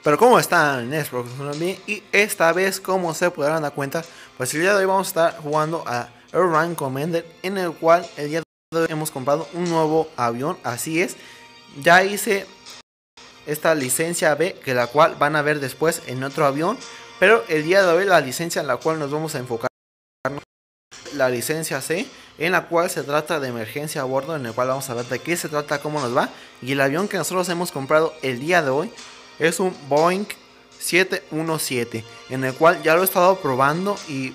Pero como están, espero que estén bien. Y esta vez, como se podrán dar cuenta, pues el día de hoy vamos a estar jugando a Airline Commander, en el cual el día de hoy hemos comprado un nuevo avión. Así es, ya hice esta licencia B, que la cual van a ver después en otro avión. Pero el día de hoy la licencia en la cual nos vamos a enfocar, la licencia C, en la cual se trata de emergencia a bordo, en el cual vamos a ver de qué se trata, cómo nos va. Y el avión que nosotros hemos comprado el día de hoy es un Boeing 717, en el cual ya lo he estado probando y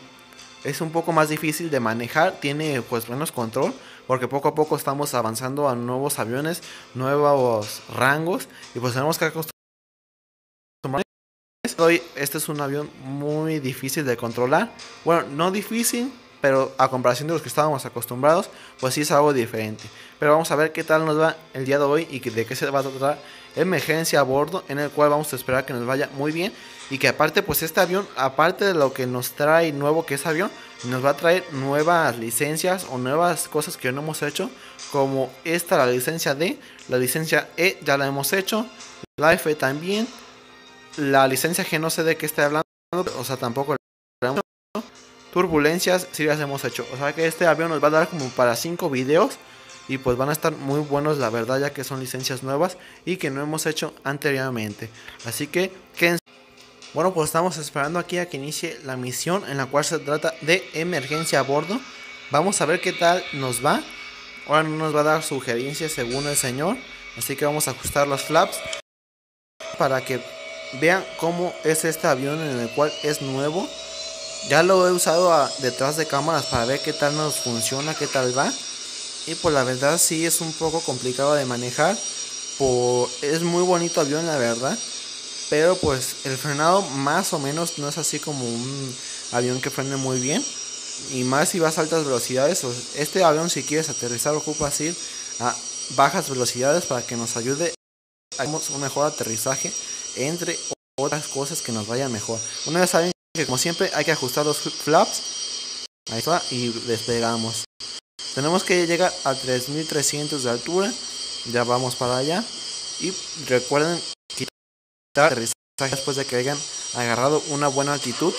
es un poco más difícil de manejar, tiene pues menos control, porque poco a poco estamos avanzando a nuevos aviones, nuevos rangos, y pues tenemos que acostumbrarnos. Este es un avión muy difícil de controlar. Bueno, no difícil, pero a comparación de los que estábamos acostumbrados, pues sí es algo diferente. Pero vamos a ver qué tal nos va el día de hoy y de qué se va a tratar emergencia a bordo, en el cual vamos a esperar que nos vaya muy bien. Y que aparte, pues este avión, aparte de lo que nos trae nuevo que es avión, nos va a traer nuevas licencias o nuevas cosas que no hemos hecho. Como esta, la licencia D, la licencia E ya la hemos hecho, la F también. La licencia G no sé de qué estoy hablando, o sea, tampoco la hemos hecho. Turbulencias sí las hemos hecho. O sea que este avión nos va a dar como para 5 videos. Y pues van a estar muy buenos, la verdad, ya que son licencias nuevas y que no hemos hecho anteriormente. Así que quédense. Bueno, pues estamos esperando aquí a que inicie la misión, en la cual se trata de emergencia a bordo. Vamos a ver qué tal nos va. Ahora no nos va a dar sugerencias según el señor. Así que vamos a ajustar los flaps para que vean cómo es este avión, en el cual es nuevo. Ya lo he usado detrás de cámaras para ver qué tal nos funciona, qué tal va. Y pues la verdad sí es un poco complicado de manejar. Es muy bonito avión, la verdad. Pero pues el frenado más o menos no es así como un avión que frene muy bien. Y más si vas a altas velocidades. Este avión, si quieres aterrizar, ocupas ir a bajas velocidades para que nos ayude a un mejor aterrizaje, entre otras cosas que nos vaya mejor. Una vez saben que, como siempre, hay que ajustar los flaps. Ahí está, y despegamos. Tenemos que llegar a 3300 de altura. Ya vamos para allá. Y recuerden quitar aterrizaje después de que hayan agarrado una buena altitud,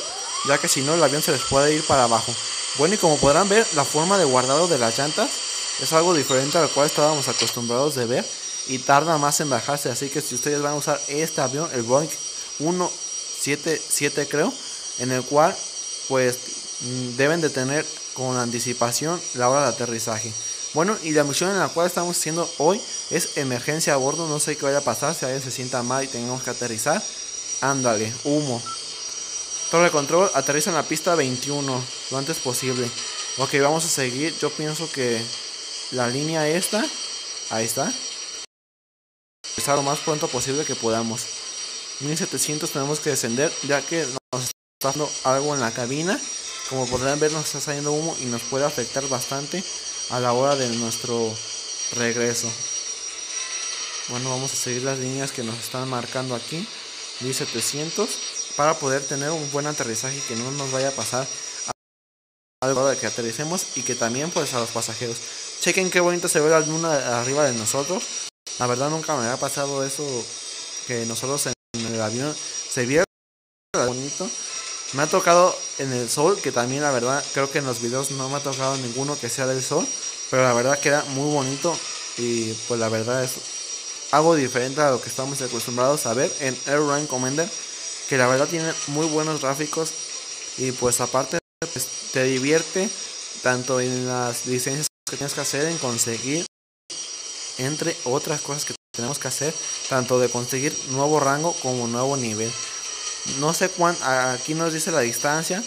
ya que si no el avión se les puede ir para abajo. Bueno, y como podrán ver, la forma de guardado de las llantas es algo diferente a lo cual estábamos acostumbrados de ver, y tarda más en bajarse. Así que si ustedes van a usar este avión, el Boeing 177 creo, en el cual pues deben de tener con anticipación la hora de aterrizaje. Bueno, y la misión en la cual estamos haciendo hoy es emergencia a bordo. No sé qué vaya a pasar, si alguien se sienta mal y tengamos que aterrizar. Ándale, humo. Torre de control, aterriza en la pista 21 lo antes posible. Ok, vamos a seguir. Yo pienso que la línea esta, ahí está, aterrizar lo más pronto posible que podamos. 1700 tenemos que descender, ya que nos está pasando algo en la cabina. Como podrán ver, nos está saliendo humo y nos puede afectar bastante a la hora de nuestro regreso. Bueno, vamos a seguir las líneas que nos están marcando aquí, 1700, para poder tener un buen aterrizaje y que no nos vaya a pasar algo de que aterricemos, y que también pues a los pasajeros. Chequen qué bonito se ve la luna arriba de nosotros. La verdad nunca me había pasado eso, que nosotros en el avión se viera bonito. Me ha tocado en el sol, que también la verdad creo que en los videos no me ha tocado ninguno que sea del sol, pero la verdad queda muy bonito. Y pues la verdad es algo diferente a lo que estamos acostumbrados a ver en Airline Commander, que la verdad tiene muy buenos gráficos. Y pues aparte pues, te divierte tanto en las licencias que tienes que hacer, en conseguir, entre otras cosas que tenemos que hacer, tanto de conseguir nuevo rango como nuevo nivel. No sé cuánto, aquí nos dice la distancia.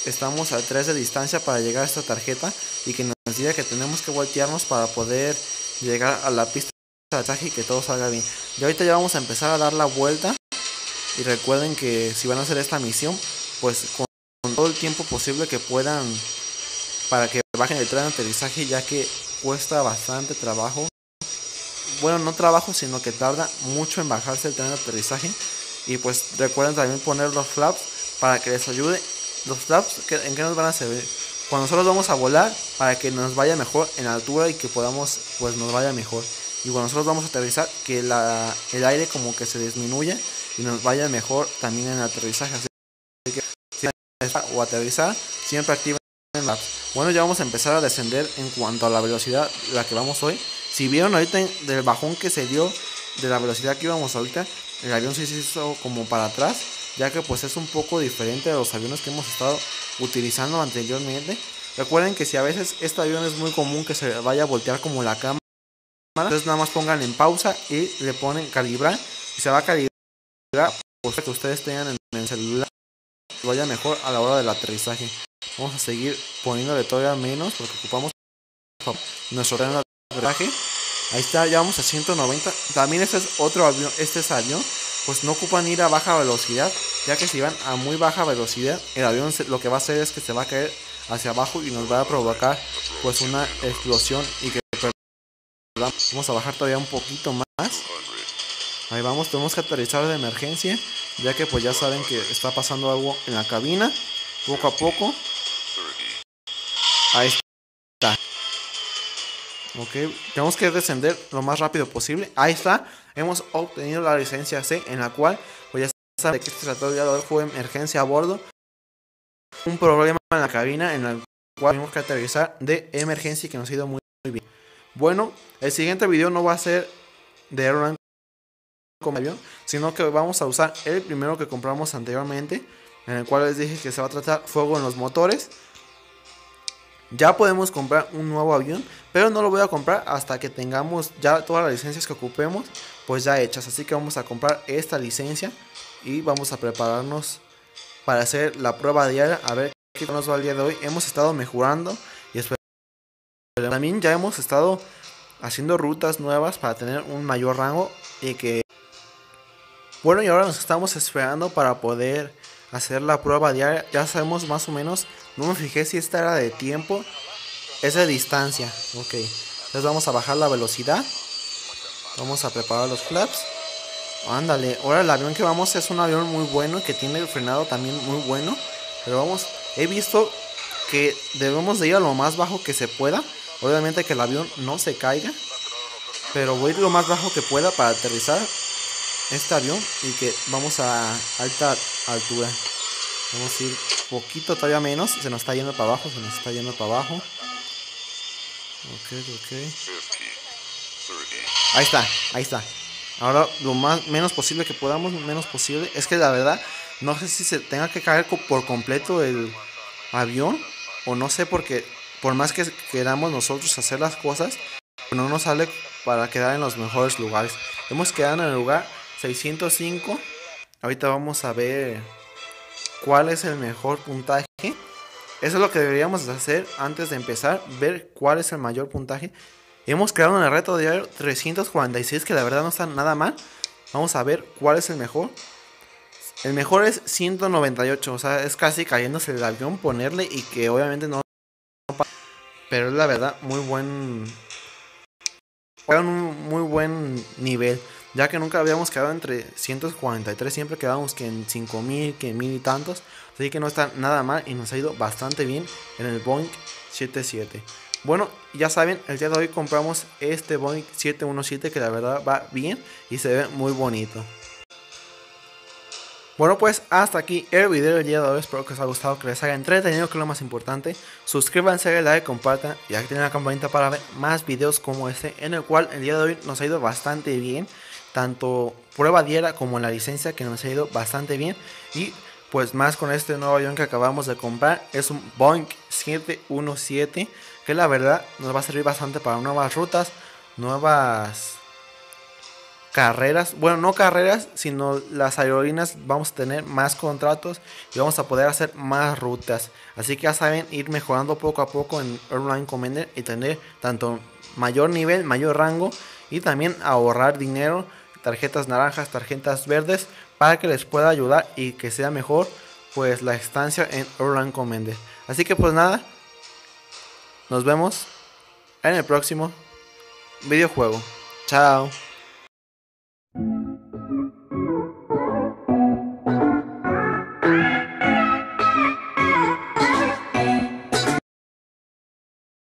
Estamos a 3 de distancia para llegar a esta tarjeta, y que nos diga que tenemos que voltearnos para poder llegar a la pista de aterrizaje y que todo salga bien. Y ahorita ya vamos a empezar a dar la vuelta. Y recuerden que si van a hacer esta misión, pues con todo el tiempo posible que puedan, para que bajen el tren de aterrizaje, ya que cuesta bastante trabajo. Bueno, no trabajo, sino que tarda mucho en bajarse el tren de aterrizaje. Y pues recuerden también poner los flaps para que les ayude. Los flaps, ¿en qué nos van a servir? Cuando nosotros vamos a volar, para que nos vaya mejor en altura y que podamos, pues nos vaya mejor. Y cuando nosotros vamos a aterrizar, que el aire como que se disminuya y nos vaya mejor también en el aterrizaje. Así que si o aterrizar, siempre activen la. Bueno, ya vamos a empezar a descender en cuanto a la velocidad la que vamos hoy. Si vieron ahorita del bajón que se dio de la velocidad que íbamos ahorita, el avión sí se hizo como para atrás, ya que pues es un poco diferente a los aviones que hemos estado utilizando anteriormente. Recuerden que si a veces este avión es muy común que se vaya a voltear como la cámara, entonces nada más pongan en pausa y le ponen calibrar y se va a calibrar pues que ustedes tengan en el celular y vaya mejor a la hora del aterrizaje. Vamos a seguir poniéndole todavía menos porque ocupamos nuestro tren de aterrizaje. Ahí está, ya vamos a 190. También este es otro avión, avión pues no ocupan ir a baja velocidad, ya que si van a muy baja velocidad el avión lo que va a hacer es que se va a caer hacia abajo y nos va a provocar pues una explosión y que vamos a bajar todavía un poquito más. Ahí vamos, tenemos que aterrizar de emergencia, ya que pues ya saben que está pasando algo en la cabina. Poco a poco. Ahí está. Ok, tenemos que descender lo más rápido posible. Ahí está, hemos obtenido la licencia C, en la cual pues ya saben que este tratado de hoy fue emergencia a bordo. Un problema en la cabina en el cual tenemos que aterrizar de emergencia y que nos ha ido muy bien. Bueno, el siguiente video no va a ser de Airline como avión, sino que vamos a usar el primero que compramos anteriormente, en el cual les dije que se va a tratar fuego en los motores. Ya podemos comprar un nuevo avión, pero no lo voy a comprar hasta que tengamos ya todas las licencias que ocupemos pues ya hechas. Así que vamos a comprar esta licencia y vamos a prepararnos para hacer la prueba diaria, a ver qué nos va el día de hoy. Hemos estado mejorando y también ya hemos estado haciendo rutas nuevas para tener un mayor rango y que bueno, y ahora nos estamos esperando para poder hacer la prueba diaria. Ya sabemos más o menos, no me fijé si esta era de tiempo, es de distancia. Ok, entonces vamos a bajar la velocidad, vamos a preparar los flaps. Ándale, ahora el avión que vamos es un avión muy bueno, que tiene el frenado también muy bueno. Pero vamos, he visto que debemos de ir a lo más bajo que se pueda. Obviamente que el avión no se caiga, pero voy a ir lo más bajo que pueda para aterrizar este avión y que vamos a alta altura. Vamos a ir poquito todavía menos. Se nos está yendo para abajo, se nos está yendo para abajo. Ok. Ahí está. Ahora lo menos posible que podamos, menos posible. Es que la verdad, no sé si se tenga que caer por completo el avión. O no sé, porque por más que queramos nosotros hacer las cosas, no nos sale para quedar en los mejores lugares. Hemos quedado en el lugar 605. Ahorita vamos a ver cuál es el mejor puntaje. Eso es lo que deberíamos hacer antes de empezar, ver cuál es el mayor puntaje. Hemos creado en el reto diario 346, que la verdad no está nada mal. Vamos a ver cuál es el mejor. El mejor es 198, o sea, es casi cayéndose el avión ponerle y que obviamente no. Pero es la verdad muy buen nivel, ya que nunca habíamos quedado entre 143, siempre quedábamos que en 5000, que en 1000 y tantos. Así que no está nada mal y nos ha ido bastante bien en el Boeing 77. Bueno, ya saben, el día de hoy compramos este Boeing 717 que la verdad va bien y se ve muy bonito. Bueno, pues hasta aquí el video del día de hoy. Espero que os haya gustado, que les haya entretenido, que es lo más importante. Suscríbanse, denle like, compartan y activen la campanita para ver más videos como este, en el cual el día de hoy nos ha ido bastante bien. Tanto prueba diaria como en la licencia, que nos ha ido bastante bien. Y pues más con este nuevo avión que acabamos de comprar. Es un Boeing 717, que la verdad nos va a servir bastante para nuevas rutas, nuevas carreras, bueno, no carreras, sino las aerolíneas. Vamos a tener más contratos y vamos a poder hacer más rutas. Así que ya saben, ir mejorando poco a poco en Airline Commander y tener tanto mayor nivel, mayor rango y también ahorrar dinero, tarjetas naranjas, tarjetas verdes, para que les pueda ayudar y que sea mejor pues la estancia en Airline Commander. Así que pues nada, nos vemos en el próximo videojuego. Chao.